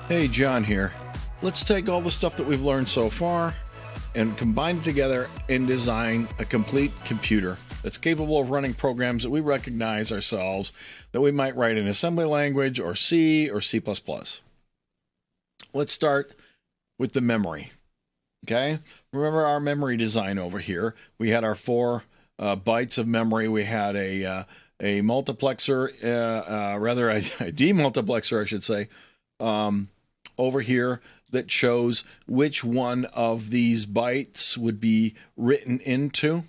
Hey, John here. Let's take all the stuff that we've learned so far and combine it together and design a complete computer that's capable of running programs that we recognize ourselves that we might write in assembly language or C or C++. Let's start with the memory. Okay, remember our memory design over here. We had our 4 bytes of memory. We had a multiplexer, rather a demultiplexer, I should say, over here that shows which one of these bytes would be written into,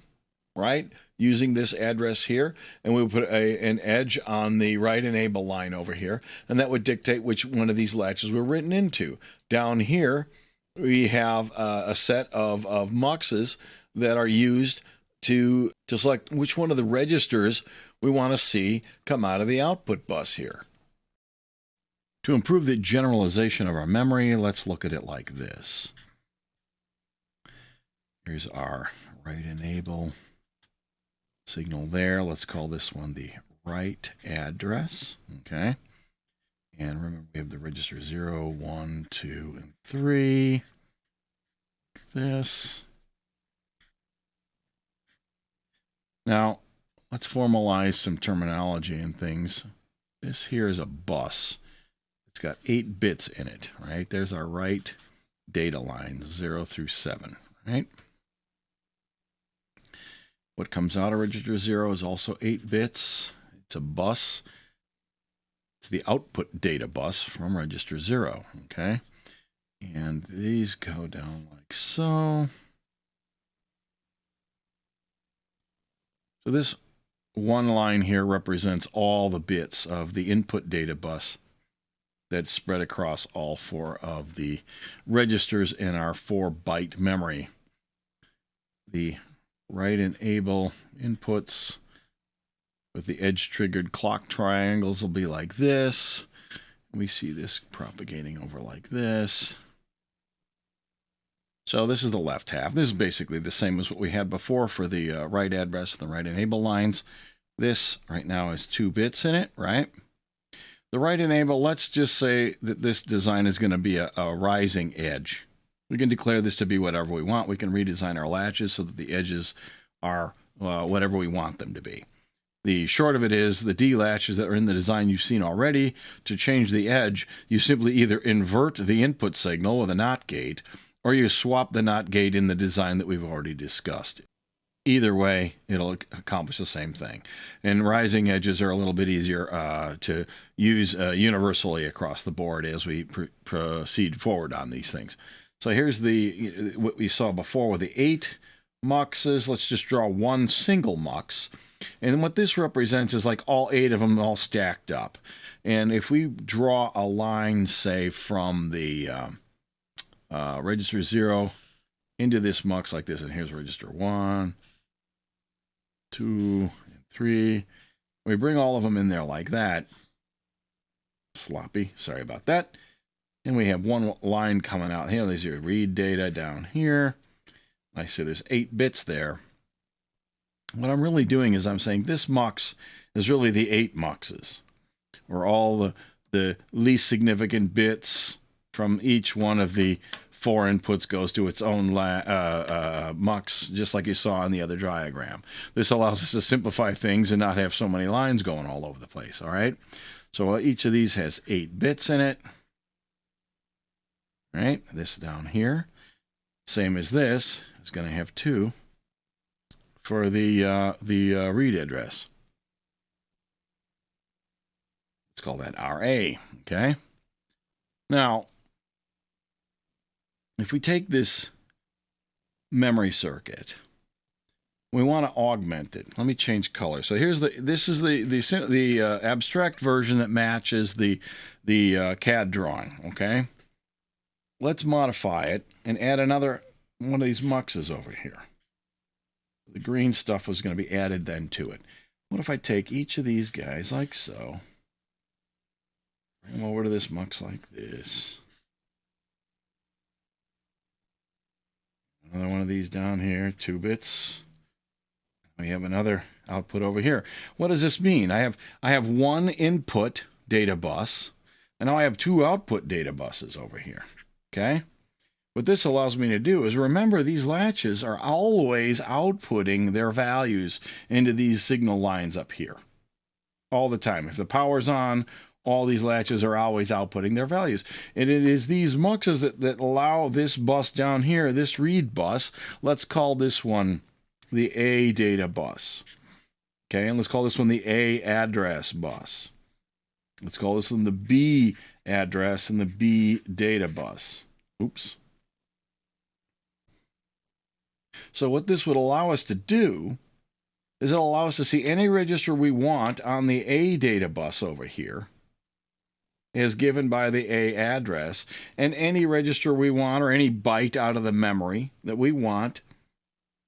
right? Using this address here, and we would put an edge on the write enable line over here, and that would dictate which one of these latches were written into. Down here, we have a set of MUXes that are used to select which one of the registers we want to see come out of the output bus here. To improve the generalization of our memory, let's look at it like this. Here's our write enable signal there. Let's call this one the write address. Okay. And remember, we have the register 0, 1, 2, and 3. This. Now, let's formalize some terminology and things. This here is a bus. It's got 8 bits in it, right? There's our write data lines, 0 through 7, right? What comes out of register 0 is also 8 bits. It's a bus. It's the output data bus from register 0, okay? And these go down like so. So this one line here represents all the bits of the input data bus that's spread across all 4 of the registers in our 4-byte memory. The write enable inputs with the edge-triggered clock triangles will be like this. We see this propagating over like this. So this is the left half. This is basically the same as what we had before for the write address and the write enable lines. This right now has 2 bits in it, right? The write enable, let's just say that this design is going to be a rising edge. We can declare this to be whatever we want. We can redesign our latches so that the edges are whatever we want them to be. The short of it is the D latches that are in the design you've seen already. To change the edge, you simply either invert the input signal with a NOT gate, or you swap the NOT gate in the design that we've already discussed. Either way, it'll accomplish the same thing. And rising edges are a little bit easier to use universally across the board as we proceed forward on these things. So here's what we saw before with the 8 MUXes. Let's just draw one single MUX. And what this represents is like all 8 of them all stacked up. And if we draw a line, say, from the register 0 into this MUX like this, and here's register 1, 2, and 3. We bring all of them in there like that. Sloppy, sorry about that. And we have one line coming out here. There's your read data down here. I see there's 8 bits there. What I'm really doing is I'm saying this MUX is really the 8 MUXes, where all the least significant bits from each one of the 4 inputs goes to its own MUX, just like you saw in the other diagram. This allows us to simplify things and not have so many lines going all over the place, all right? So each of these has 8 bits in it, right? This down here, same as this, is going to have 2 for the read address. Let's call that RA, okay? Now, if we take this memory circuit, we want to augment it. Let me change color. So here's this is the abstract version that matches the CAD drawing. Okay. Let's modify it and add another one of these MUXes over here. The green stuff was going to be added then to it. What if I take each of these guys like so, bring them over to this MUX like this. Another one of these down here, 2 bits. We have another output over here. What does this mean? I have one input data bus And now I have two output data buses over here. Okay? What this allows me to do is remember these latches are always outputting their values into these signal lines up here. All the time. If the power's on, all these latches are always outputting their values. And it is these MUXes that allow this bus down here, this read bus. Let's call this one the A data bus. Okay, and let's call this one the A address bus. Let's call this one the B address and the B data bus. Oops. So what this would allow us to do is it'll allow us to see any register we want on the A data bus over here is given by the A address, and any register we want or any byte out of the memory that we want,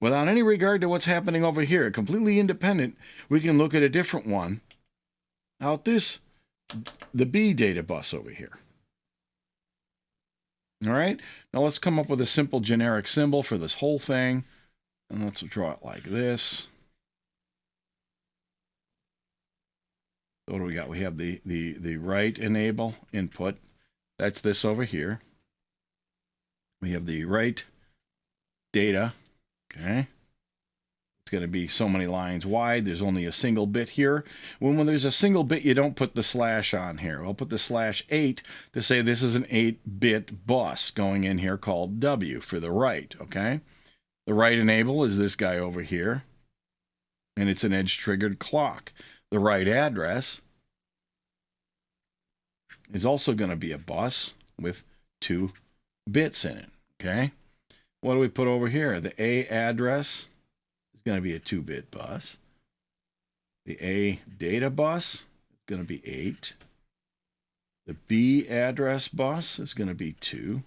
without any regard to what's happening over here, completely independent, we can look at a different one out the B data bus over here. All right, now let's come up with a simple generic symbol for this whole thing, and let's draw it like this. So what do we got? We have the write enable input. That's this over here. We have the write data. Okay. It's going to be so many lines wide. There's only a single bit here. When there's a single bit, you don't put the slash on here. I'll put the /8 to say this is an 8-bit bus going in here called W for the write. Okay. The write enable is this guy over here, and it's an edge-triggered clock. The write address is also going to be a bus with 2 bits in it. Okay. What do we put over here? The A address is going to be a 2-bit bus. The A data bus is going to be 8. The B address bus is going to be 2.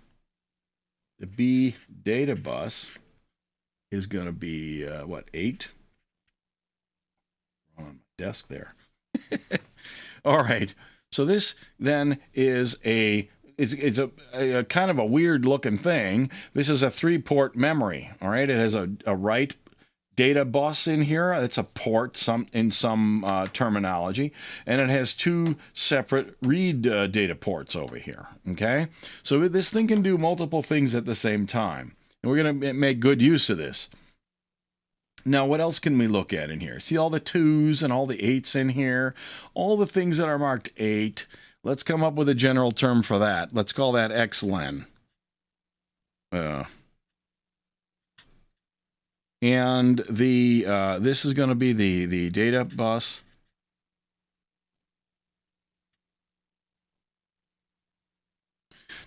The B data bus is going to be, 8? On my desk there. All right. So this then is it's a kind of a weird looking thing. This is a 3-port memory. All right. It has a write data bus in here. That's a port in some terminology. And it has 2 separate read data ports over here. Okay. So this thing can do multiple things at the same time. And we're going to make good use of this. Now, what else can we look at in here? See all the 2s and all the 8s in here? All the things that are marked 8. Let's come up with a general term for that. Let's call that xlen. And this is going to be the data bus.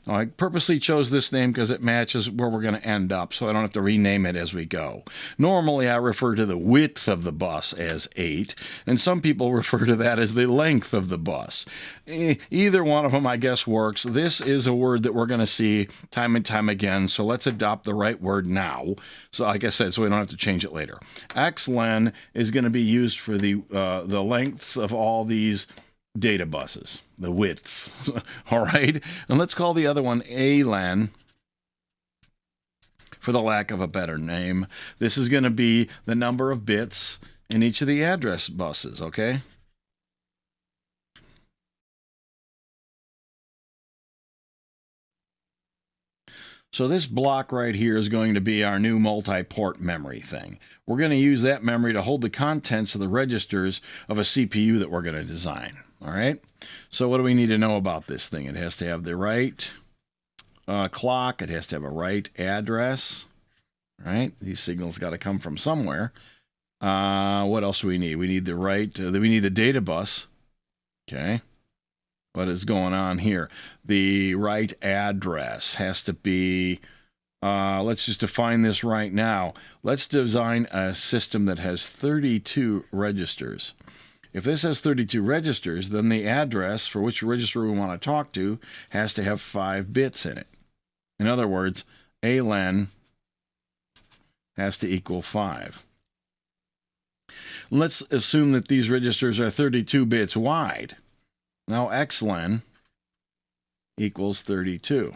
Now, I purposely chose this name because it matches where we're going to end up, so I don't have to rename it as we go. Normally, I refer to the width of the bus as 8, and some people refer to that as the length of the bus. Either one of them, I guess, works. This is a word that we're going to see time and time again, so let's adopt the right word now. So, like I said, so we don't have to change it later. Xlen is going to be used for the lengths of all these data buses, the widths. All right, and let's call the other one ALAN for the lack of a better name. This is going to be the number of bits in each of the address buses. Okay. So this block right here is going to be our new multi-port memory thing. We're going to use that memory to hold the contents of the registers of a CPU that we're going to design. All right. So what do we need to know about this thing? It has to have the right clock. It has to have a right address. Right. These signals got to come from somewhere. What else do we need? We need the right. We need the data bus. Okay. What is going on here? The right address has to be. Let's just define this right now. Let's design a system that has 32 registers. If this has 32 registers, then the address for which register we want to talk to has to have 5 bits in it. In other words, ALAN has to equal 5. Let's assume that these registers are 32 bits wide. Now xlen equals 32.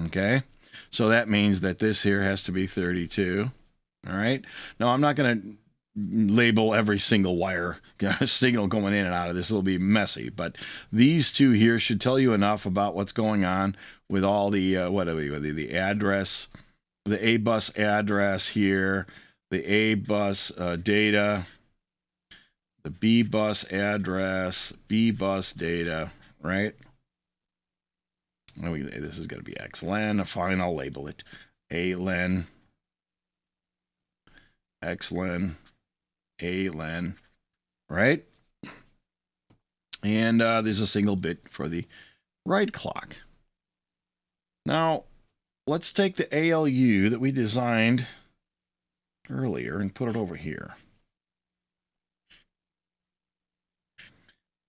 Okay, so that means that this here has to be 32. All right. Now I'm not going to label every single wire signal going in and out of this. It'll be messy, but these two here should tell you enough about what's going on with all the the address, the A bus address here, the A bus data, the B bus address, B bus data, right? This is going to be xlen. Fine, I'll label it ALEN, xlen, ALEN, right? And there's a single bit for the write clock. Now, let's take the ALU that we designed earlier and put it over here.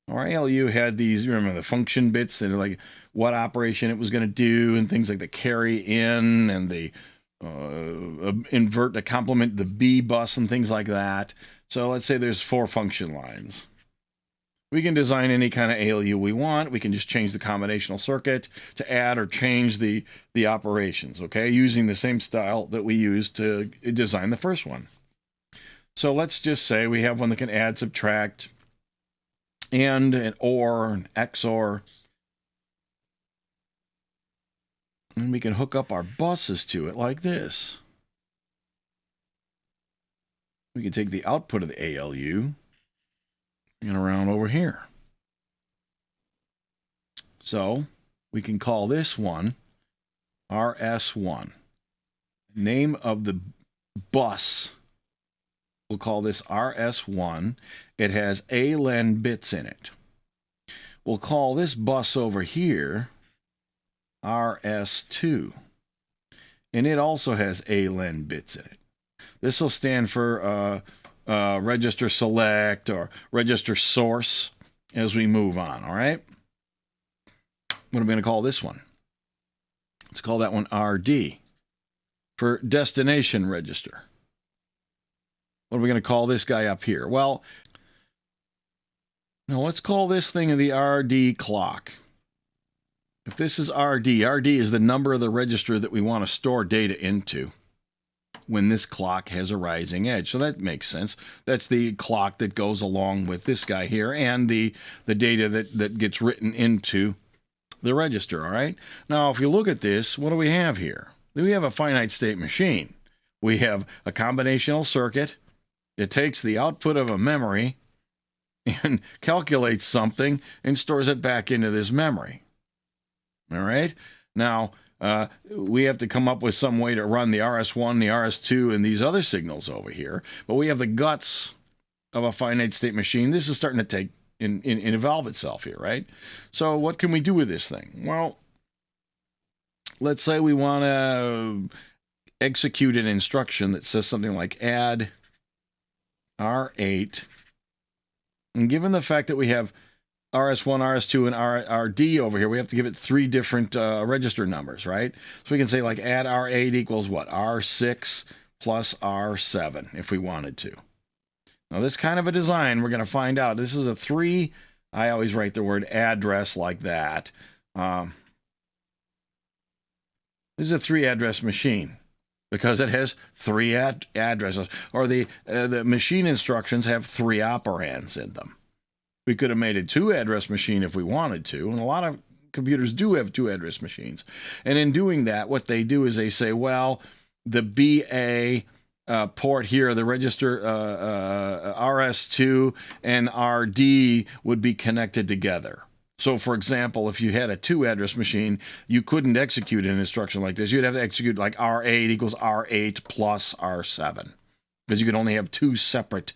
Our ALU had these, remember the function bits that are like what operation it was going to do and things like the carry in and the invert to complement the B bus and things like that. So let's say there's 4 function lines. We can design any kind of ALU we want. We can just change the combinational circuit to add or change the operations, okay, using the same style that we used to design the first one. So let's just say we have one that can add, subtract, and an OR, an XOR. And we can hook up our buses to it like this. We can take the output of the ALU and around over here. So we can call this one RS1. Name of the bus, we'll call this RS1. It has ALEN bits in it. We'll call this bus over here RS2. And it also has ALEN bits in it. This will stand for register select or register source as we move on, all right? What are we going to call this one? Let's call that one RD for destination register. What are we going to call this guy up here? Well, now let's call this thing the RD clock. If this is RD, RD is the number of the register that we want to store data into when this clock has a rising edge. So that makes sense. That's the clock that goes along with this guy here and the data that gets written into the register, all right? Now, if you look at this, what do we have here? We have a finite state machine. We have a combinational circuit. It takes the output of a memory and calculates something and stores it back into this memory. All right? Now, we have to come up with some way to run the RS1, the RS2, and these other signals over here. But we have the guts of a finite state machine. This is starting to take and evolve itself here, right? So what can we do with this thing? Well, let's say we want to execute an instruction that says something like add R8. And given the fact that we have RS1, RS2, and RD over here, we have to give it 3 different register numbers, right? So we can say like add R8 equals what? R6 plus R7 if we wanted to. Now this kind of a design, we're going to find out. This is a 3, I always write the word address like that. This is a 3 address machine because it has 3 addresses, or the machine instructions have 3 operands in them. We could have made a 2 address machine if we wanted to, and a lot of computers do have 2 address machines. And in doing that, what they do is they say, well, the BA port here, the register RS2 and RD would be connected together. So, for example, if you had a 2 address machine, you couldn't execute an instruction like this. You'd have to execute like R8 equals R8 plus R7, because you could only have 2 separate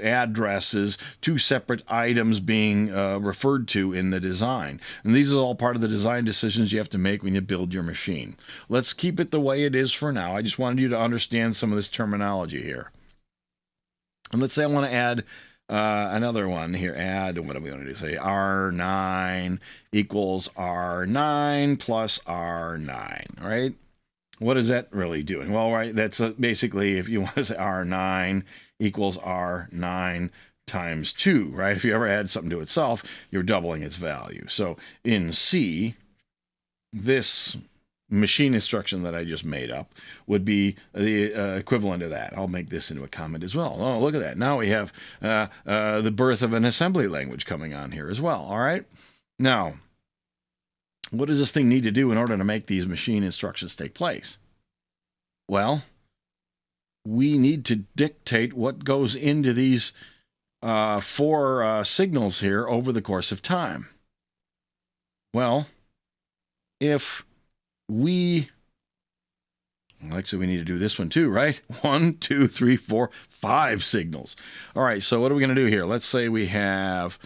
addresses, 2 separate items being referred to in the design. And these are all part of the design decisions you have to make when you build your machine. Let's keep it the way it is for now. I just wanted you to understand some of this terminology here. And let's say I want to add another one here. Add, what do we want to do? Say R9 equals R9 plus R9, right? What is that really doing? Well, right, that's basically, if you want to say R9 equals R9 times 2, right? If you ever add something to itself, you're doubling its value. So in C, this machine instruction that I just made up would be the equivalent of that. I'll make this into a comment as well. Oh, look at that. Now we have the birth of an assembly language coming on here as well. All right. Now, what does this thing need to do in order to make these machine instructions take place? Well, we need to dictate what goes into these four signals here over the course of time. Well, if we, actually we need to do this one too, right? 1, 2, 3, 4, 5 signals. All right, so what are we going to do here? Let's say we have,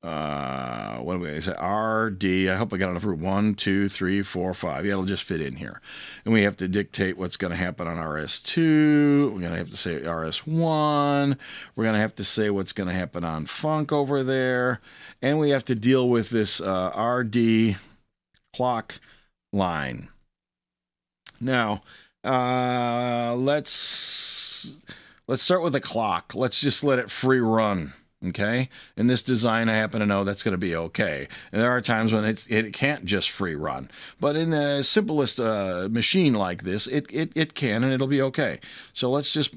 what do we say? RD, I hope I got enough room. 1, 2, 3, 4, 5. Yeah, it'll just fit in here. And we have to dictate what's going to happen on RS2. We're going to have to say RS1. We're going to have to say what's going to happen on Funk over there. And we have to deal with this RD clock line. Now, let's start with the clock. Let's just let it free run. Okay, in this design, I happen to know that's going to be okay. And there are times when it can't just free run, but in the simplest machine like this, it can, and it'll be okay. So let's just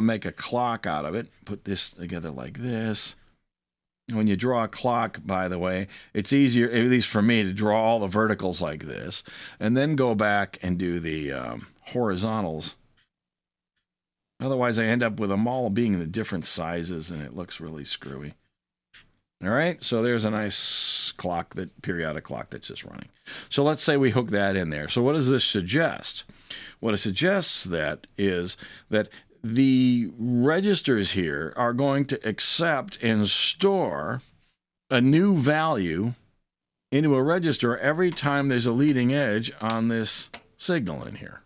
make a clock out of it. Put this together like this. When you draw a clock, by the way, it's easier, at least for me, to draw all the verticals like this, and then go back and do the horizontals. Otherwise, I end up with them all being the different sizes, and it looks really screwy. All right, so there's a nice clock, that periodic clock that's just running. So let's say we hook that in there. So what does this suggest? What it suggests that is that the registers here are going to accept and store a new value into a register every time there's a leading edge on this signal in here.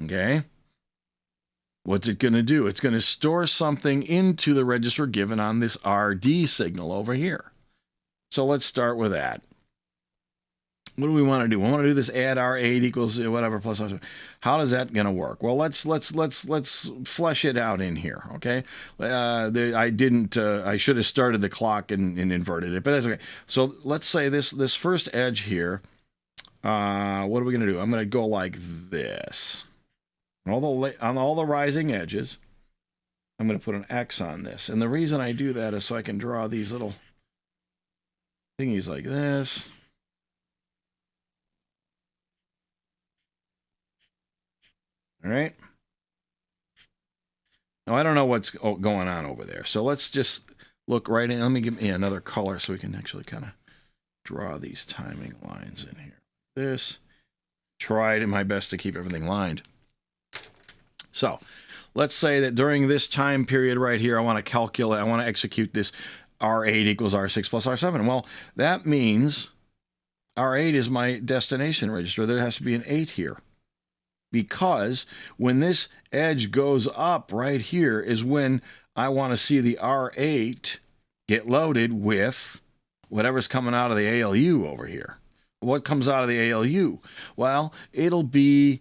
Okay? What's it going to do? It's going to store something into the register given on this RD signal over here. So let's start with that. What do we want to do? We want to do this add R8 equals whatever plus. How is that going to work? Well, let's flesh it out in here. Okay. I should have started the clock and inverted it, but that's okay. So let's say this first edge here. What are we going to do? I'm going to go like this. On all the rising edges, I'm going to put an X on this. And the reason I do that is so I can draw these little thingies like this. All right. Now, I don't know what's going on over there. So let's just look right in. Let me give me another color so we can actually kind of draw these timing lines in here. This. Tried my best to keep everything lined. So let's say that during this time period right here, I want to execute this R8 equals R6 plus R7. Well, that means R8 is my destination register. There has to be an 8 here. Because when this edge goes up right here is when I want to see the R8 get loaded with whatever's coming out of the ALU over here. What comes out of the ALU? Well, it'll be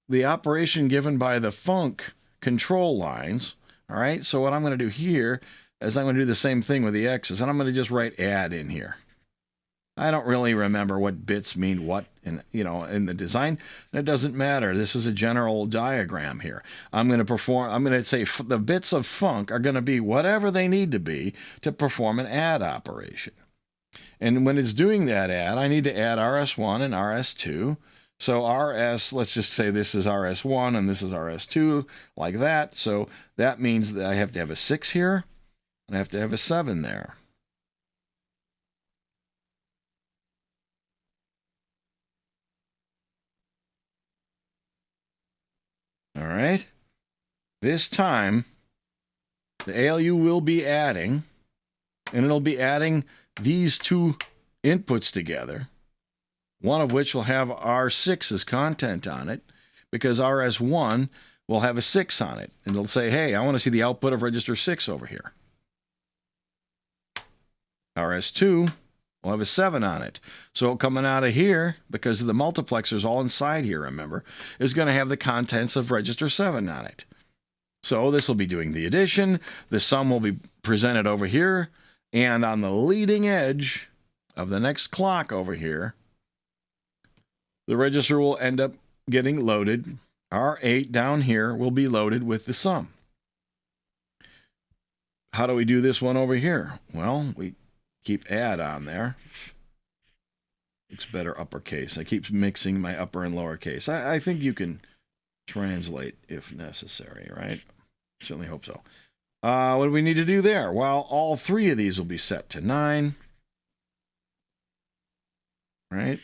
the operation given by the Funk control lines. All right, so what I'm going to do here is I'm going to do the same thing with the X's, and I'm going to just write add in here. I don't really remember what bits mean what in the design. It doesn't matter. This is a general diagram here. I'm going to say the bits of Funk are going to be whatever they need to be to perform an add operation. And when it's doing that add, I need to add RS1 and RS2. So RS, let's just say this is RS1 and this is RS2, like that. So that means that I have to have a 6 here, and I have to have a 7 there. All right. This time, the ALU will be adding, and it'll be adding these two inputs together, one of which will have R6 as content on it, because RS1 will have a 6 on it. And it'll say, hey, I want to see the output of register 6 over here. RS2 will have a 7 on it. So coming out of here, because the multiplexer's all inside here, remember, is going to have the contents of register 7 on it. So this will be doing the addition. The sum will be presented over here. And on the leading edge of the next clock over here, the register will end up getting loaded. R8 down here will be loaded with the sum. How do we do this one over here? Well, we keep add on there. Looks better uppercase. I keep mixing my upper and lowercase. I think you can translate if necessary, right? Certainly hope so. What do we need to do there? Well, all three of these will be set to 9. Right?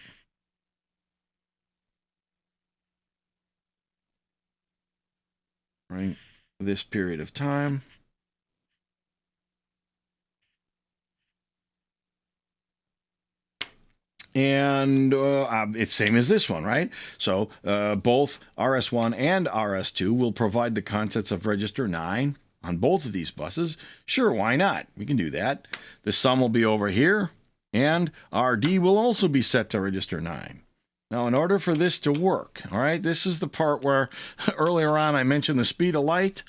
Right. This period of time. And it's same as this one, right? So both RS1 and RS2 will provide the contents of register 9 on both of these buses. Sure, why not? We can do that. The sum will be over here, and RD will also be set to register 9. Now, in order for this to work, all right, this is the part where earlier on I mentioned the speed of light.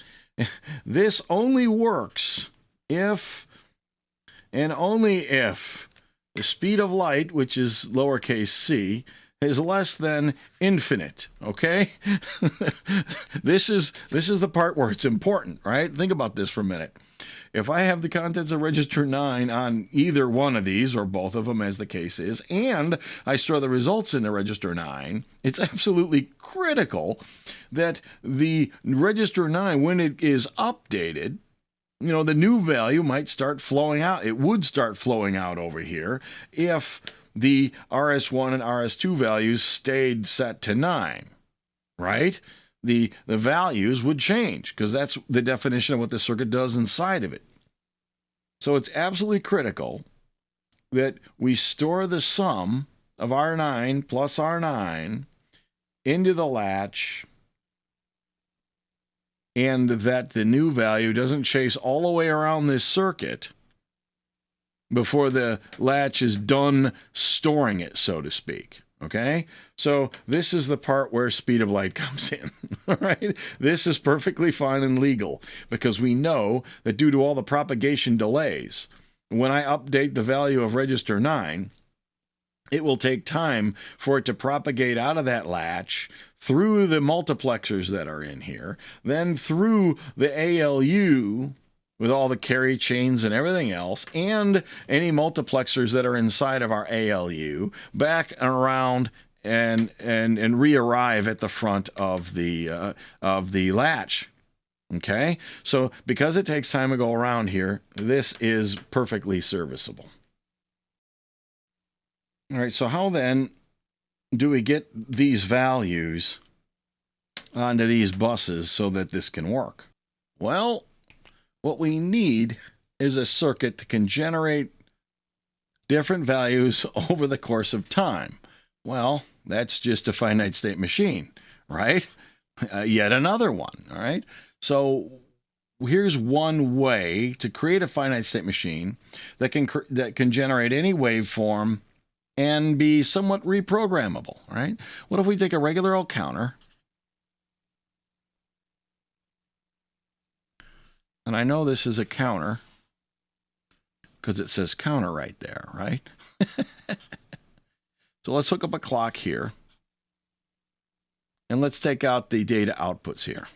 This only works if and only if the speed of light, which is lowercase c, is less than infinite, okay? This is the part where it's important, right? Think about this for a minute. If I have the contents of register 9 on either one of these, or both of them as the case is, and I store the results in the register 9, it's absolutely critical that the register 9, when it is updated, you know, the new value might start flowing out. It would start flowing out over here if the RS1 and RS2 values stayed set to 9, right? The values would change because that's the definition of what the circuit does inside of it. So it's absolutely critical that we store the sum of R9 plus R9 into the latch, and that the new value doesn't chase all the way around this circuit before the latch is done storing it, so to speak. Okay? So this is the part where speed of light comes in. All right? This is perfectly fine and legal because we know that due to all the propagation delays, when I update the value of register 9, it will take time for it to propagate out of that latch through the multiplexers that are in here, then through the ALU with all the carry chains and everything else, and any multiplexers that are inside of our ALU, back and around and re-arrive at the front of the latch. Okay? So because it takes time to go around here, this is perfectly serviceable. All right, so how then do we get these values onto these buses so that this can work? Well, what we need is a circuit that can generate different values over the course of time. Well, that's just a finite state machine, right? Yet another one, all right? So here's one way to create a finite state machine that can generate any waveform and be somewhat reprogrammable, right? What if we take a regular old counter, and I know this is a counter because it says counter right there, right? So let's hook up a clock here, and let's take out the data outputs here.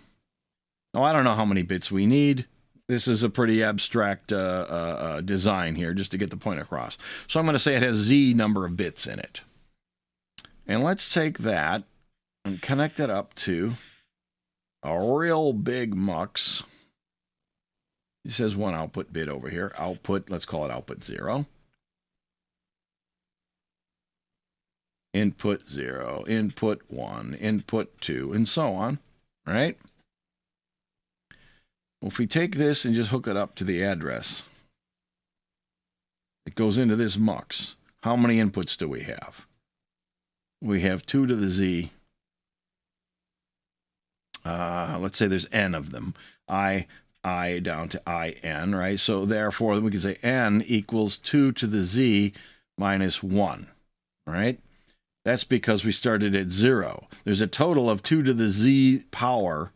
Now, I don't know how many bits we need. This is a pretty abstract design here just to get the point across. So I'm going to say it has Z number of bits in it. And let's take that and connect it up to a real big MUX. It says one output bit over here. Output, let's call it output 0. Input 0, input 1, input 2, and so on, right? Well, if we take this and just hook it up to the address, it goes into this MUX. How many inputs do we have? We have 2 to the Z. Let's say there's n of them. I down to in, right? So therefore, we can say n equals 2 to the Z minus 1, right? That's because we started at 0. There's a total of 2 to the Z power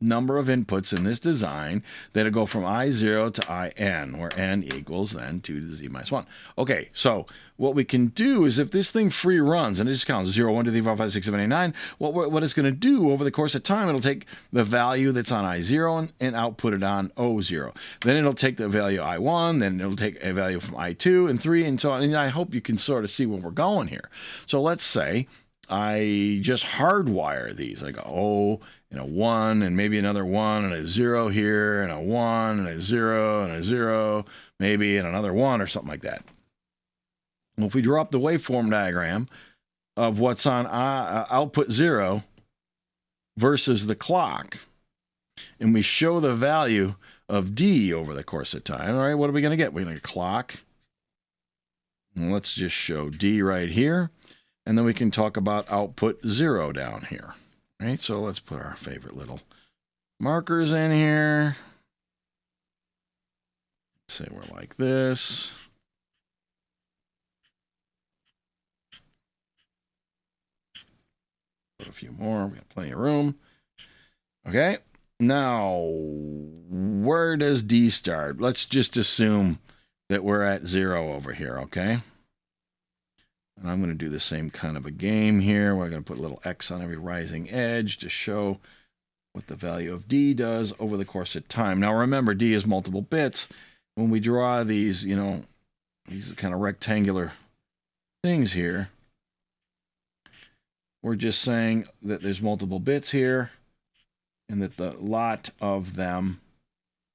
number of inputs in this design that'll go from I0 to IN, where n equals then 2 to the z minus 1. Okay, so what we can do is if this thing free runs, and it just counts 0, 1, 2, 3, 4, 5, 6, 7, 8, 9, what it's going to do over the course of time, it'll take the value that's on I0 and output it on O0. Then it'll take the value I1, then it'll take a value from I2 and 3, and so on. And I hope you can sort of see where we're going here. So let's say I just hardwire these. I go O and a 1 and maybe another 1 and a 0 here and a 1 and a 0 and a 0 maybe and another 1 or something like that. Well, if we draw up the waveform diagram of what's on output 0 versus the clock, and we show the value of D over the course of time, all right, what are we going to get? We're going to get clock. And let's just show D right here. And then we can talk about output 0 down here. Right? So let's put our favorite little markers in here. Say we're like this. Put a few more. We got plenty of room. Okay. Now, where does D start? Let's just assume that we're at 0 over here, okay? And I'm going to do the same kind of a game here. We're going to put a little X on every rising edge to show what the value of D does over the course of time. Now remember, D is multiple bits. When we draw these, you know, these kind of rectangular things here, we're just saying that there's multiple bits here and that the lot of them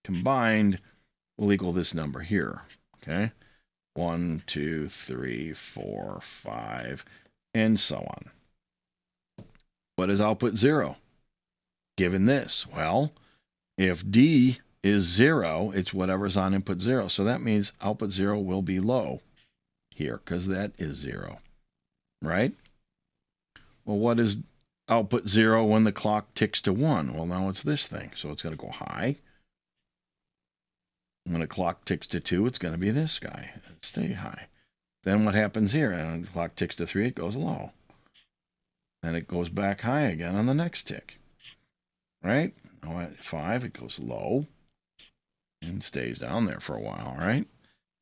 combined will equal this number here, okay? 1, 2, 3, 4, 5, and so on. What is output 0? Given this, well, if D is 0, it's whatever's on input 0. So that means output 0 will be low here because that is 0, right? Well, what is output 0 when the clock ticks to 1? Well, now it's this thing, so it's going to go high. When a clock ticks to 2, it's going to be this guy. Stay high. Then what happens here? And when the clock ticks to 3, it goes low. Then it goes back high again on the next tick. Right? Now at 5, it goes low and stays down there for a while, right?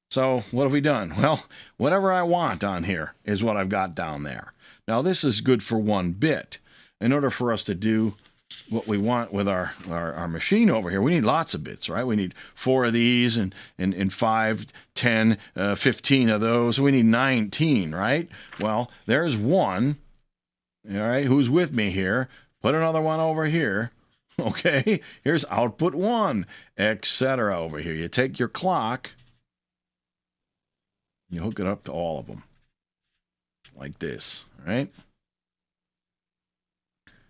So what have we done? Well, whatever I want on here is what I've got down there. Now this is good for 1 bit. In order for us to do what we want with our machine over here, we need lots of bits, right? We need 4 of these and 5, 10, 15 of those. We need 19, right? Well, there's 1, all right, who's with me here. Put another 1 over here. Okay, here's output 1, etc. over here. You take your clock, you hook it up to all of them, like this, right?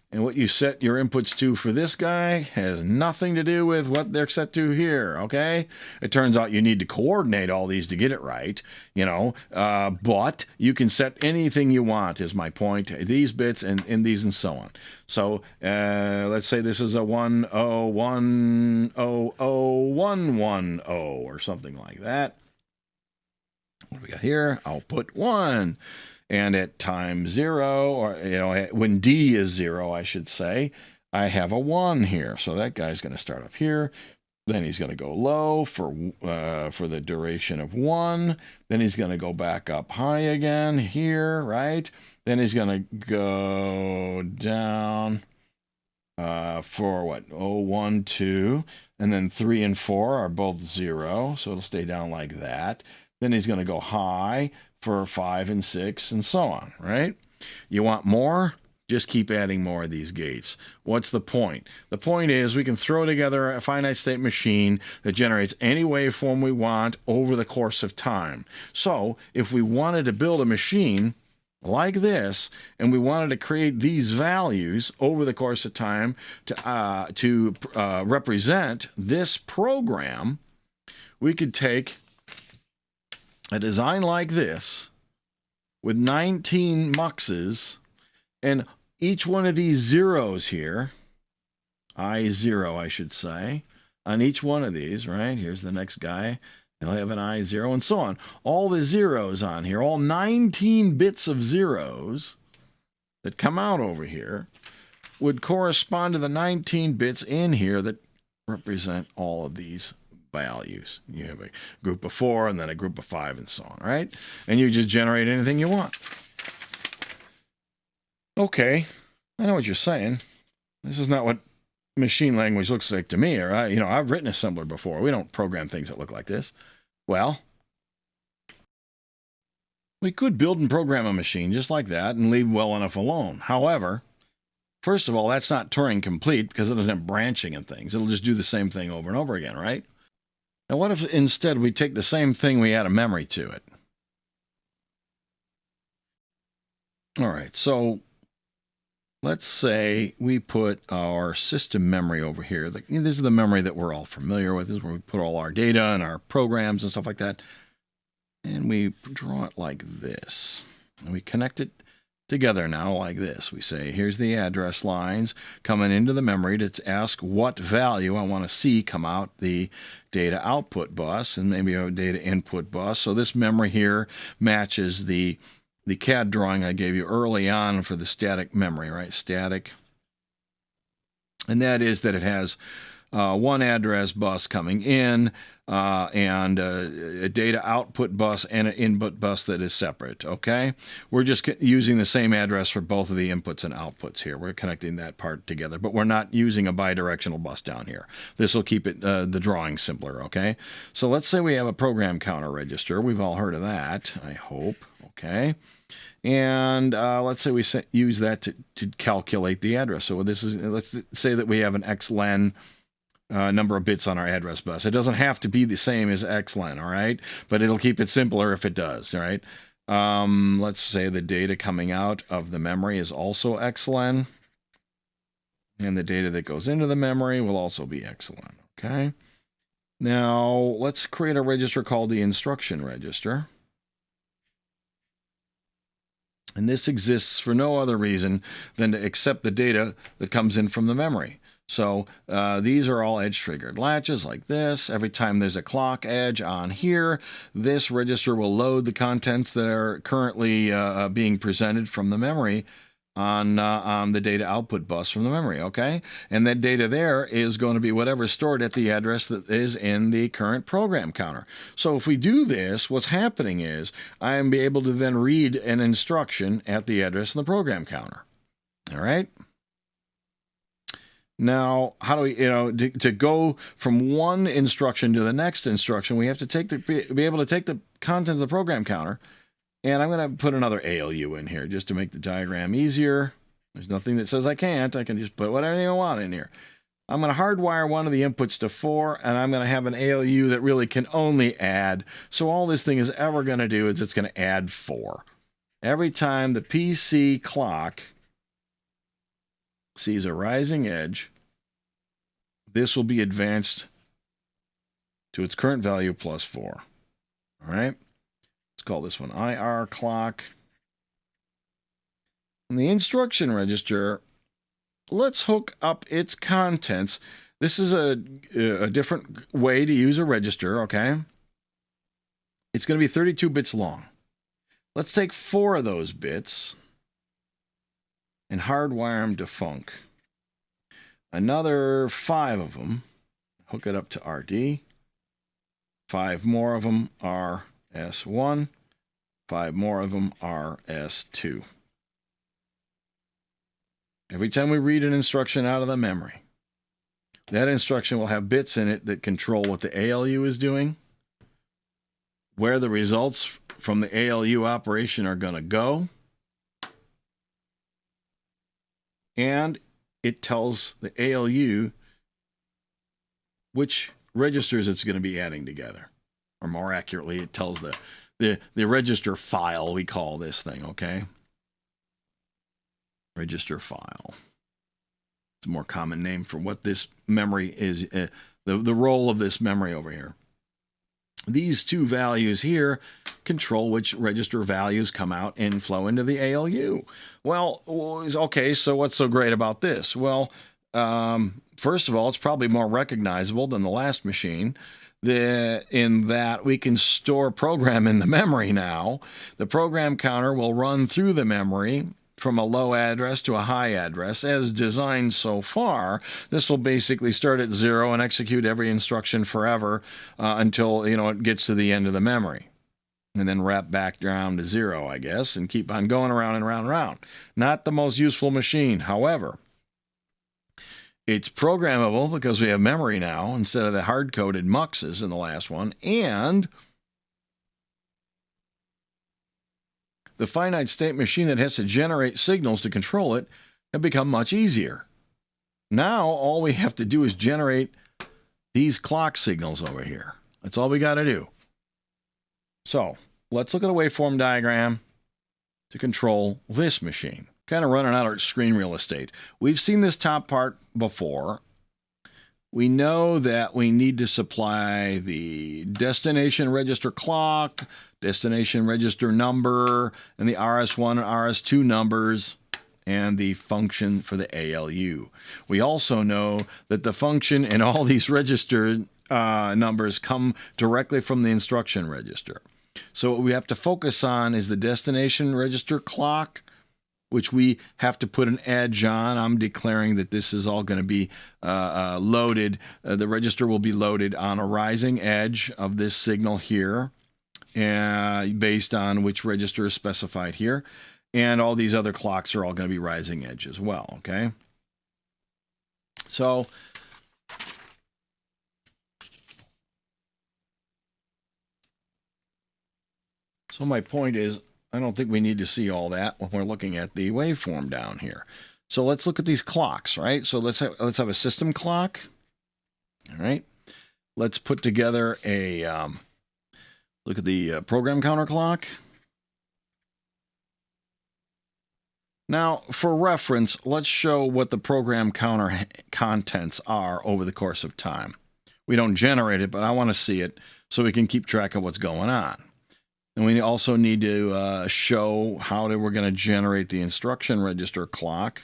And what you set your inputs to for this guy has nothing to do with what they're set to here, okay? It turns out you need to coordinate all these to get it right, you know, but you can set anything you want, is my point. These bits and these and so on. So let's say this is a 101001110 or something like that. What do we got here? Output 1. And at time 0, or, you know, when D is 0, I should say, I have a 1 here. So that guy's going to start up here. Then he's going to go low for the duration of 1. Then he's going to go back up high again here, right? Then he's going to go down for what? 1, 2. And then 3 and 4 are both 0. So it'll stay down like that. Then he's going to go high for 5 and 6 and so on, right? You want more? Just keep adding more of these gates. What's the point? The point is we can throw together a finite state machine that generates any waveform we want over the course of time. So if we wanted to build a machine like this, and we wanted to create these values over the course of time to represent this program, we could take a design like this with 19 MUXes, and each one of these zeros here, I0 I should say, on each one of these, right? Here's the next guy, and I'll have an I0 and so on. All the zeros on here, all 19 bits of zeros that come out over here, would correspond to the 19 bits in here that represent all of these values. You have a group of 4 and then a group of 5 and so on, right? And you just generate anything you want. Okay, I know what you're saying. This is not what machine language looks like to me. Or I've written assembler before. We don't program things that look like this. Well, we could build and program a machine just like that and leave well enough alone. However, first of all, that's not Turing complete because it doesn't have branching and things. It'll just do the same thing over and over again, right? Now, what if instead we take the same thing, we add a memory to it? All right, so let's say we put our system memory over here. This is the memory that we're all familiar with. This is where we put all our data and our programs and stuff like that. And we draw it like this. And we connect it together now like this. We say, here's the address lines coming into the memory to ask what value I want to see come out the data output bus and maybe a data input bus. So this memory here matches the CAD drawing I gave you early on for the static memory, right? Static. And that is that it has one address bus coming in and a data output bus and an input bus that is separate, okay? We're just using the same address for both of the inputs and outputs here. We're connecting that part together, but we're not using a bidirectional bus down here. This will keep it the drawing simpler, okay? So let's say we have a program counter register. We've all heard of that, I hope, okay? And let's say we use that to calculate the address. So this is, let's say that we have an xlen number of bits on our address bus. It doesn't have to be the same as xlen, all right? But it'll keep it simpler if it does, all right? Let's say the data coming out of the memory is also xlen. And the data that goes into the memory will also be xlen, okay? Now, let's create a register called the instruction register. And this exists for no other reason than to accept the data that comes in from the memory. So these are all edge-triggered latches like this. Every time there's a clock edge on here, this register will load the contents that are currently being presented from the memory on the data output bus from the memory, okay? And that data there is going to be whatever's stored at the address that is in the current program counter. So if we do this, what's happening is I am able to then read an instruction at the address in the program counter, all right? Now, how do we, to go from one instruction to the next instruction, we have to be able to take the content of the program counter. And I'm going to put another ALU in here just to make the diagram easier. There's nothing that says I can't. I can just put whatever I want in here. I'm going to hardwire one of the inputs to 4, and I'm going to have an ALU that really can only add. So all this thing is ever going to do is it's going to add 4. Every time the PC clock sees a rising edge, this will be advanced to its current value plus 4. All right? Let's call this one IR clock. And the instruction register, let's hook up its contents. This is a different way to use a register, okay? It's going to be 32 bits long. Let's take 4 of those bits and hardwire them to func. Another 5 of them, hook it up to RD. 5 more of them are S1, 5 more of them are S2. Every time we read an instruction out of the memory, that instruction will have bits in it that control what the ALU is doing, where the results from the ALU operation are going to go, and it tells the ALU which registers it's going to be adding together. Or more accurately, it tells the register file, we call this thing, okay? Register file. It's a more common name for what this memory is, the role of this memory over here. These 2 values here control which register values come out and flow into the ALU. Well, okay, so what's so great about this? Well, first of all, it's probably more recognizable than the last machine. In that we can store program in the memory now. The program counter will run through the memory from a low address to a high address. As designed so far, this will basically start at 0 and execute every instruction forever until it gets to the end of the memory. And then wrap back down to 0, I guess, and keep on going around and around and around. Not the most useful machine. However, it's programmable because we have memory now instead of the hard-coded MUXes in the last one. And the finite state machine that has to generate signals to control it have become much easier. Now, all we have to do is generate these clock signals over here. That's all we got to do. So let's look at a waveform diagram to control this machine. Kind of running out of screen real estate. We've seen this top part before. We know that we need to supply the destination register clock, destination register number, and the RS1 and RS2 numbers, and the function for the ALU. We also know that the function and all these register numbers come directly from the instruction register. So what we have to focus on is the destination register clock, which we have to put an edge on. I'm declaring that this is all going to be loaded. The register will be loaded on a rising edge of this signal here, based on which register is specified here. And all these other clocks are all going to be rising edge as well, okay? So my point is, I don't think we need to see all that when we're looking at the waveform down here. So let's look at these clocks, right? So let's have a system clock. All right. Let's put together a look at the program counter clock. Now, for reference, let's show what the program counter contents are over the course of time. We don't generate it, but I want to see it so we can keep track of what's going on. And we also need to show how we're going to generate the instruction register clock.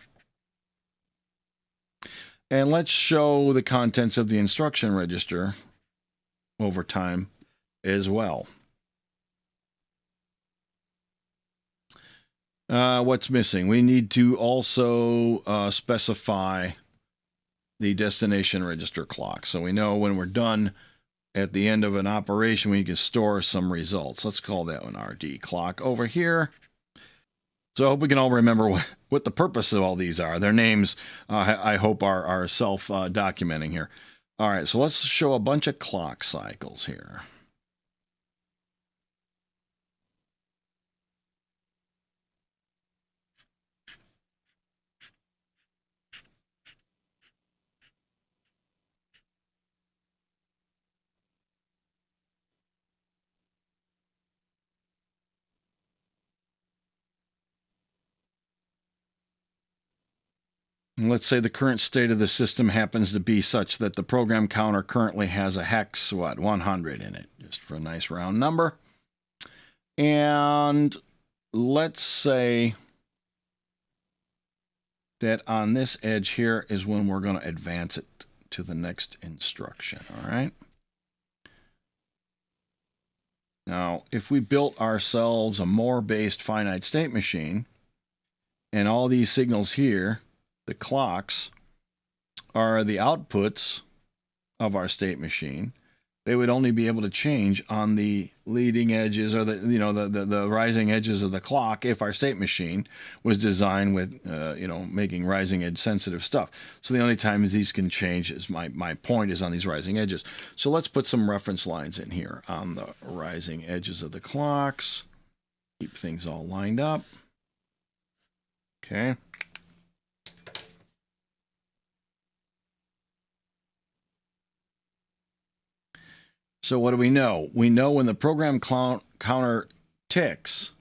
And let's show the contents of the instruction register over time as well. What's missing? We need to also specify the destination register clock. So we know when we're done at the end of an operation, we can store some results. Let's call that one RD clock over here. So I hope we can all remember what the purpose of all these are. Their names, I hope, are self-documenting here. All right, so let's show a bunch of clock cycles here. And let's say the current state of the system happens to be such that the program counter currently has a hex, 100 in it, just for a nice round number. And let's say that on this edge here is when we're going to advance it to the next instruction, all right? Now, if we built ourselves a Moore-based finite state machine, and all these signals here, the clocks, are the outputs of our state machine, they would only be able to change on the leading edges or the rising edges of the clock if our state machine was designed with making rising edge sensitive stuff. So the only times these can change, is my point, is on these rising edges. So let's put some reference lines in here on the rising edges of the clocks. Keep things all lined up. Okay. So what do we know? We know when the program counter ticks,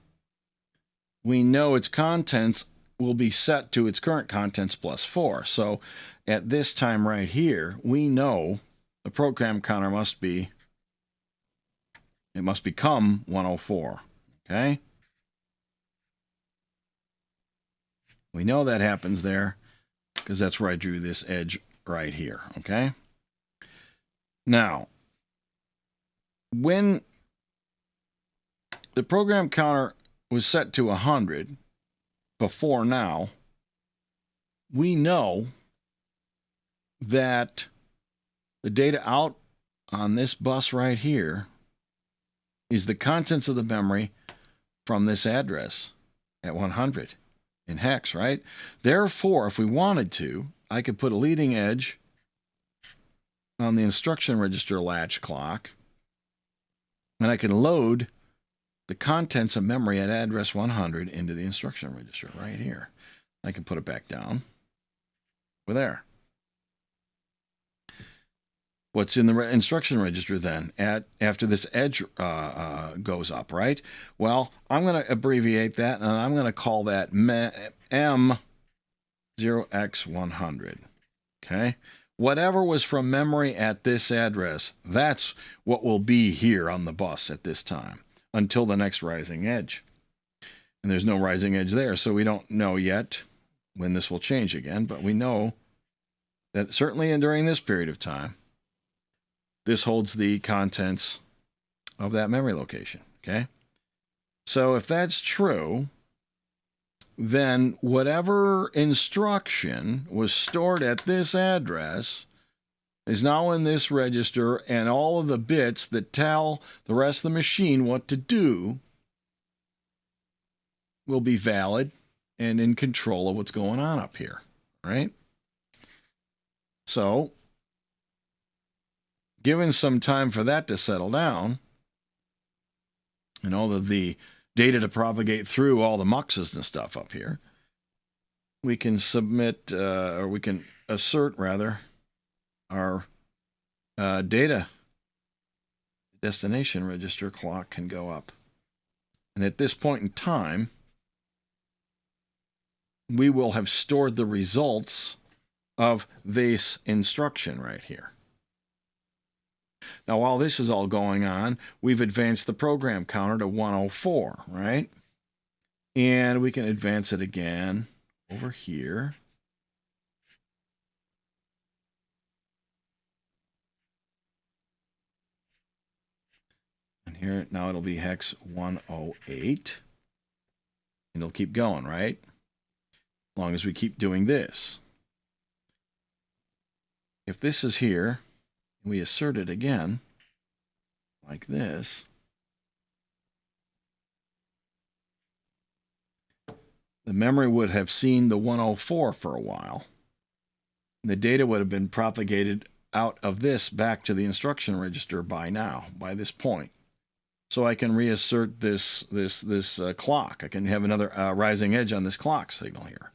we know its contents will be set to its current contents plus 4. So at this time right here, we know the program counter must become 104. Okay? We know that happens there because that's where I drew this edge right here. Okay? Now, when the program counter was set to 100, before now, we know that the data out on this bus right here is the contents of the memory from this address at 100 in hex, right? Therefore, if we wanted to, I could put a leading edge on the instruction register latch clock, and I can load the contents of memory at address 100 into the instruction register right here. I can put it back down. We're there. What's in the instruction register then after this edge goes up, right? Well, I'm going to abbreviate that, and I'm going to call that M0x100. Okay? Whatever was from memory at this address, that's what will be here on the bus at this time until the next rising edge. And there's no rising edge there, so we don't know yet when this will change again, but we know that certainly during this period of time, this holds the contents of that memory location, okay? So if that's true, then whatever instruction was stored at this address is now in this register, and all of the bits that tell the rest of the machine what to do will be valid and in control of what's going on up here, right? So, given some time for that to settle down, and all of the data to propagate through all the MUXes and stuff up here, we can submit, or we can assert, rather, our data destination register clock can go up. And at this point in time, we will have stored the results of this instruction right here. Now, while this is all going on, we've advanced the program counter to 104, right? And we can advance it again over here. And here, now it'll be hex 108. And it'll keep going, right? As long as we keep doing this. If this is here, we assert it again, like this, the memory would have seen the 104 for a while. The data would have been propagated out of this back to the instruction register by now, by this point. So I can reassert this clock. I can have another rising edge on this clock signal here.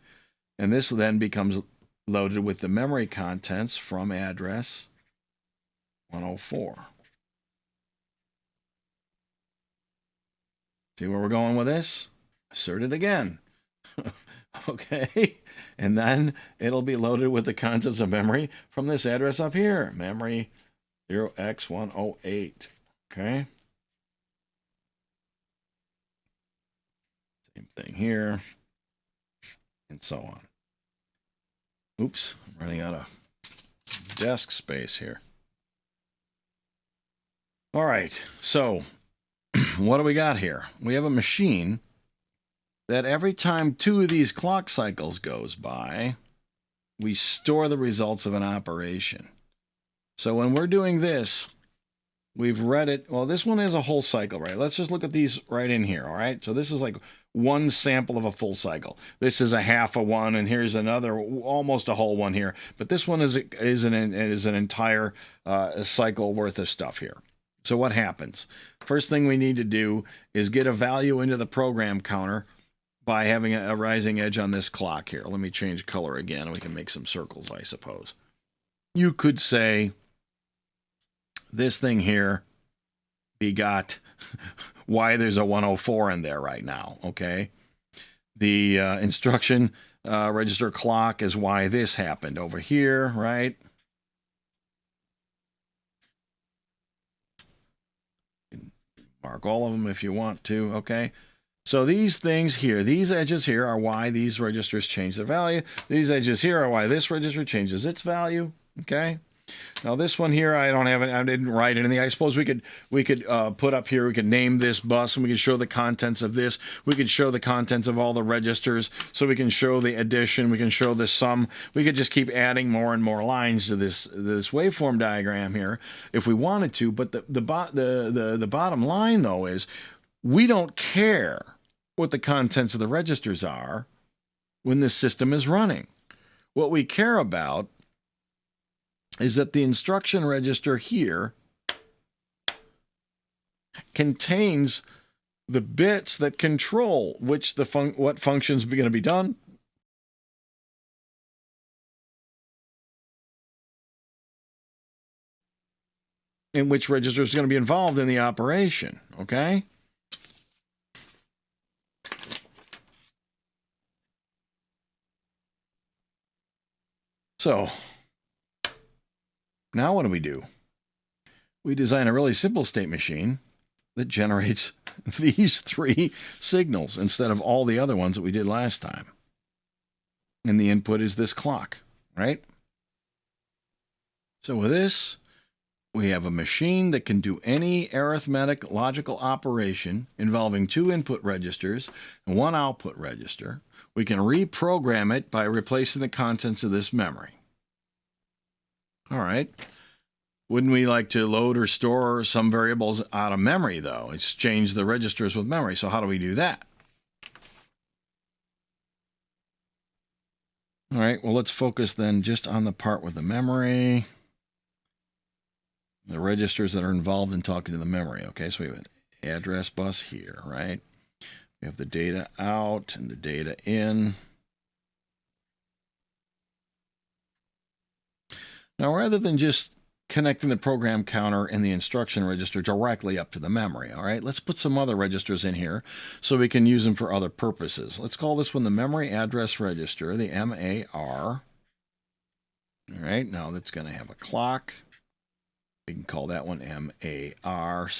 And this then becomes loaded with the memory contents from address 104. See where we're going with this? Assert it again. Okay. And then it'll be loaded with the contents of memory from this address up here. Memory 0x108. Okay. Same thing here. And so on. Oops. I'm running out of desk space here. All right, so what do we got here? We have a machine that every time 2 of these clock cycles goes by, we store the results of an operation. So when we're doing this, we've read it. Well, this one is a whole cycle, right? Let's just look at these right in here, all right? So this is like one sample of a full cycle. This is a half a one, and here's another, almost a whole one here. But this one is an entire cycle worth of stuff here. So what happens? First thing we need to do is get a value into the program counter by having a rising edge on this clock here. Let me change color again. We can make some circles, I suppose. You could say this thing here begot why there's a 104 in there right now, okay? The instruction register clock is why this happened over here, right? Mark all of them if you want to, okay? So these things here, these edges here are why these registers change their value. These edges here are why this register changes its value, okay? Now this one here, I don't have it. I didn't write anything. I suppose we could put up here. We could name this bus, and we could show the contents of this. We could show the contents of all the registers. So we can show the addition. We can show the sum. We could just keep adding more and more lines to this waveform diagram here if we wanted to. But the bottom line though is we don't care what the contents of the registers are when this system is running. What we care about is that the instruction register here contains the bits that control what functions are going to be done, and which register is going to be involved in the operation, okay? So now what do? We design a really simple state machine that generates these 3 signals instead of all the other ones that we did last time. And the input is this clock, right? So with this, we have a machine that can do any arithmetic logical operation involving 2 input registers and 1 output register. We can reprogram it by replacing the contents of this memory. All right. Wouldn't we like to load or store some variables out of memory, though? Exchange the registers with memory. So how do we do that? All right, well, let's focus then just on the part with the memory. The registers that are involved in talking to the memory. Okay, so we have an address bus here, right? We have the data out and the data in. Now, rather than just connecting the program counter and the instruction register directly up to the memory, all right, let's put some other registers in here so we can use them for other purposes. Let's call this one the memory address register, the MAR. All right, now that's going to have a clock. We can call that one MARCK.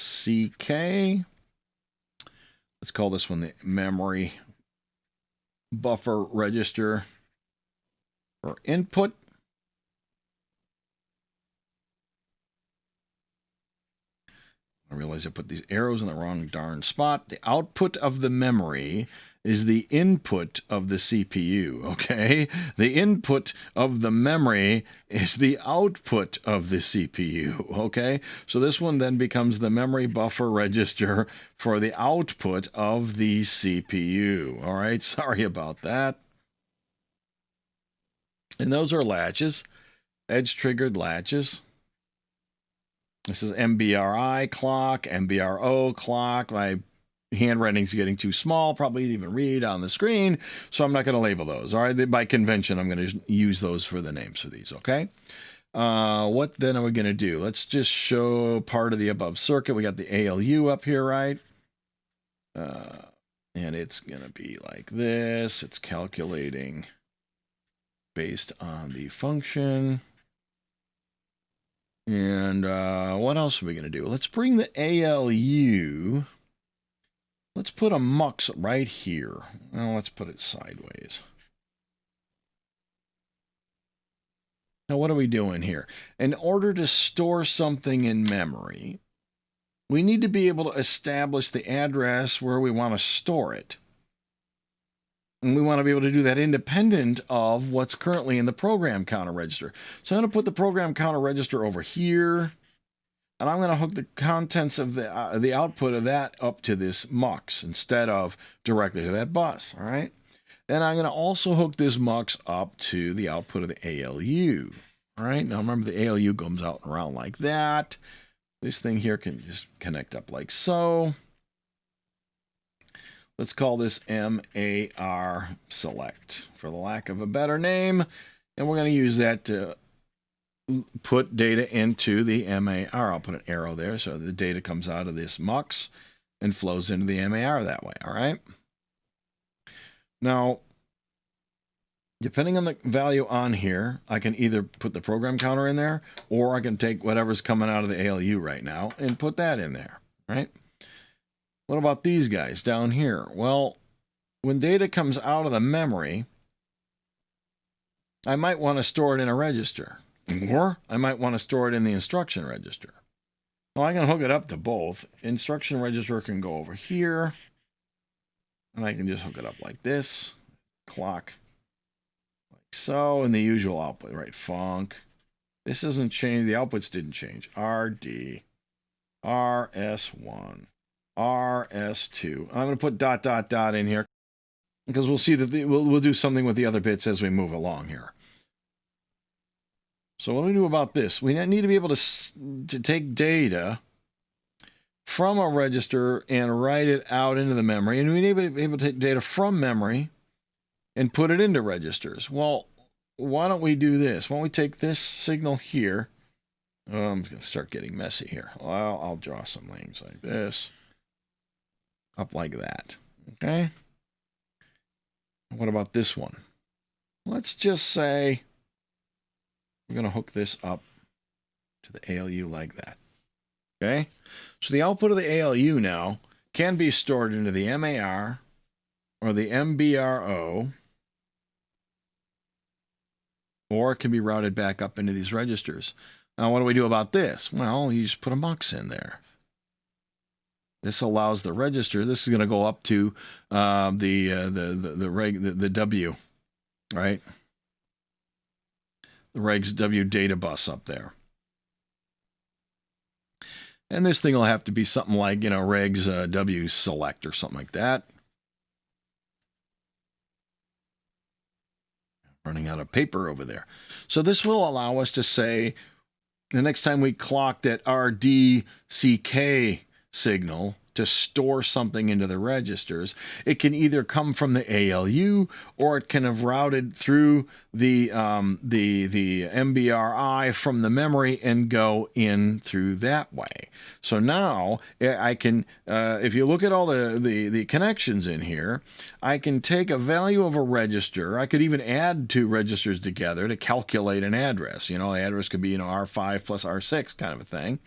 Let's call this one the memory buffer register for input. I realize I put these arrows in the wrong darn spot. The output of the memory is the input of the CPU, okay? The input of the memory is the output of the CPU, okay? So this one then becomes the memory buffer register for the output of the CPU, all right? Sorry about that. And those are latches, edge-triggered latches. This is MBRI clock, MBRO clock. My handwriting's getting too small, probably didn't even read on the screen, so I'm not going to label those. All right, by convention, I'm going to use those for the names for these, okay? What then are we going to do? Let's just show part of the above circuit. We got the ALU up here, right? And it's going to be like this. It's calculating based on the function. And what else are we going to do? Let's bring the ALU. Let's put a MUX right here. Well, let's put it sideways. Now, what are we doing here? In order to store something in memory, we need to be able to establish the address where we want to store it. And we want to be able to do that independent of what's currently in the program counter register. So I'm going to put the program counter register over here. And I'm going to hook the contents of the output of that up to this MUX instead of directly to that bus. All right. Then I'm going to also hook this MUX up to the output of the ALU. All right. Now remember the ALU comes out and around like that. This thing here can just connect up like so. Let's call this MAR select for the lack of a better name. And we're going to use that to put data into the MAR. I'll put an arrow there so the data comes out of this MUX and flows into the MAR that way. All right. Now, depending on the value on here, I can either put the program counter in there or I can take whatever's coming out of the ALU right now and put that in there. Right. What about these guys down here? Well, when data comes out of the memory, I might want to store it in a register. Or I might want to store it in the instruction register. Well, I can hook it up to both. Instruction register can go over here, and I can just hook it up like this. Clock, like so, and the usual output, right? Func. This doesn't change. The outputs didn't change. RD, RS1, RS2. I'm going to put ... in here because we'll see that we'll do something with the other bits as we move along here. So what do we do about this? We need to be able to take data from a register and write it out into the memory. And we need to be able to take data from memory and put it into registers. Well, why don't we do this? Why don't we take this signal here? Oh, I'm going to start getting messy here. Well, I'll draw some lines like this. Up like that. Okay? What about this one? Let's just say we're going to hook this up to the ALU like that. Okay? So the output of the ALU now can be stored into the MAR or the MBRO, or it can be routed back up into these registers. Now, what do we do about this? Well, you just put a MUX in there. This allows the register. This is going to go up to the W, right? The regs W data bus up there. And this thing will have to be something like, regs W select or something like that. Running out of paper over there. So this will allow us to say, the next time we clock that RDCK signal to store something into the registers, it can either come from the ALU or it can have routed through the MBRI from the memory and go in through that way. So now I can, if you look at all the connections in here, I can take a value of a register. I could even add two registers together to calculate an address. The address could be R5 plus R6 kind of a thing.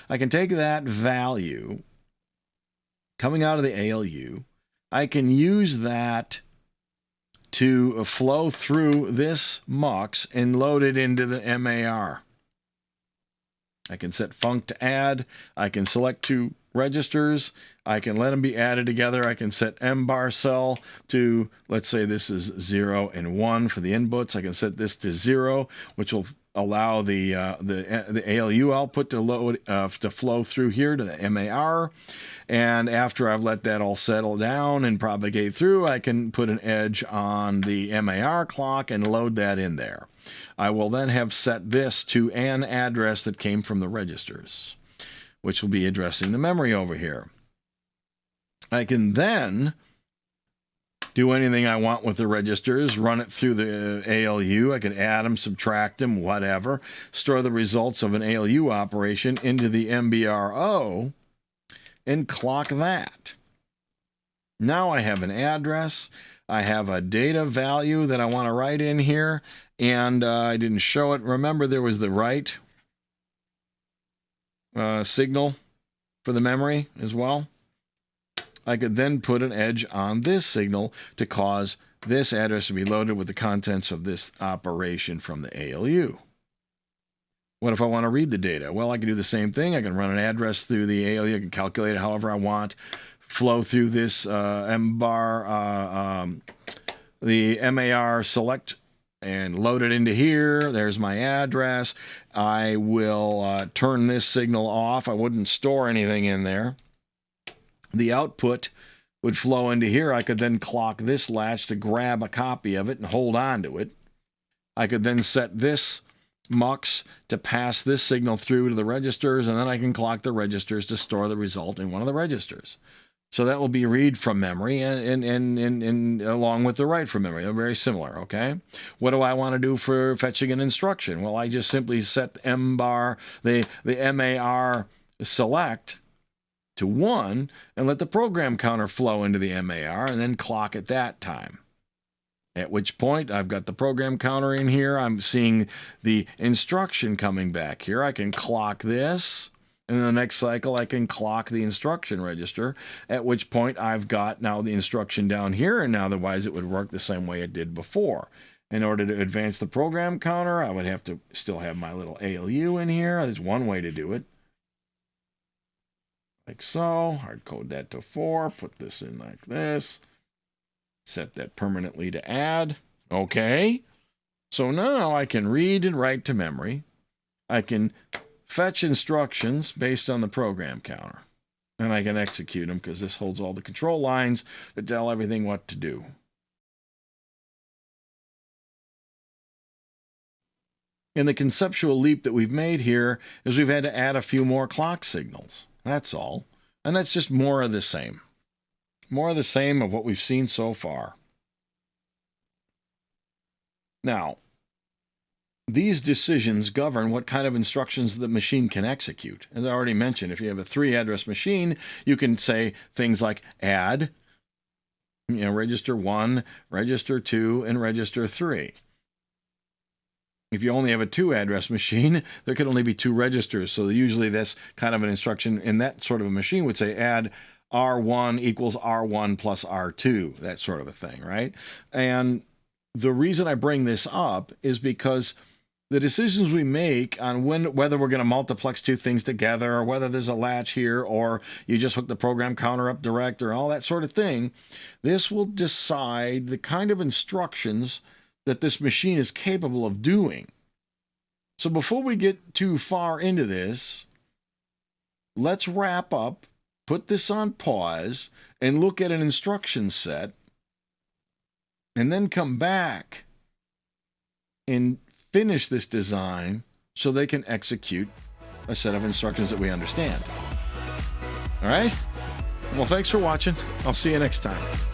I can take that value coming out of the ALU, I can use that to flow through this MUX and load it into the MAR. I can set func to add. I can select two registers. I can let them be added together. I can set MBAR cell to, let's say this is 0 and 1 for the inputs. I can set this to 0, which will allow the ALU output to load to flow through here to the MAR. And after I've let that all settle down and propagate through, I can put an edge on the MAR clock and load that in there. I will then have set this to an address that came from the registers, which will be addressing the memory over here. I can then do anything I want with the registers, run it through the ALU. I can add them, subtract them, whatever. Store the results of an ALU operation into the MBRO and clock that. Now I have an address. I have a data value that I want to write in here, and I didn't show it. Remember, there was the write signal for the memory as well. I could then put an edge on this signal to cause this address to be loaded with the contents of this operation from the ALU. What if I want to read the data? Well, I can do the same thing. I can run an address through the ALU. I can calculate it however I want, flow through this MBAR, the MAR select, and load it into here. There's my address. I will turn this signal off. I wouldn't store anything in there. The output would flow into here. I could then clock this latch to grab a copy of it and hold on to it. I could then set this MUX to pass this signal through to the registers, and then I can clock the registers to store the result in one of the registers. So that will be read from memory and along with the write from memory. They're very similar, okay? What do I want to do for fetching an instruction? Well, I just simply set the MBAR, the MAR select to 1 and let the program counter flow into the MAR and then clock at that time. At which point I've got the program counter in here. I'm seeing the instruction coming back here. I can clock this. And in the next cycle, I can clock the instruction register, at which point I've got now the instruction down here, and otherwise it would work the same way it did before. In order to advance the program counter, I would have to still have my little ALU in here. There's one way to do it. Like so. Hard code that to 4. Put this in like this. Set that permanently to add. Okay. So now I can read and write to memory. I can fetch instructions based on the program counter. And I can execute them because this holds all the control lines to tell everything what to do. And the conceptual leap that we've made here is we've had to add a few more clock signals. That's all. And that's just more of the same. More of the same of what we've seen so far. Now, these decisions govern what kind of instructions the machine can execute. As I already mentioned, if you have a 3-address machine, you can say things like add, register 1, register 2, and register 3. If you only have a 2-address machine, there can only be 2 registers. So usually that's kind of an instruction in that sort of a machine would say add R1 equals R1 plus R2, that sort of a thing, right? And the reason I bring this up is because the decisions we make on whether we're going to multiplex 2 things together or whether there's a latch here or you just hook the program counter up direct or all that sort of thing, this will decide the kind of instructions that this machine is capable of doing. So before we get too far into this, let's wrap up, put this on pause, and look at an instruction set, and then come back and finish this design so they can execute a set of instructions that we understand. All right? Well, thanks for watching. I'll see you next time.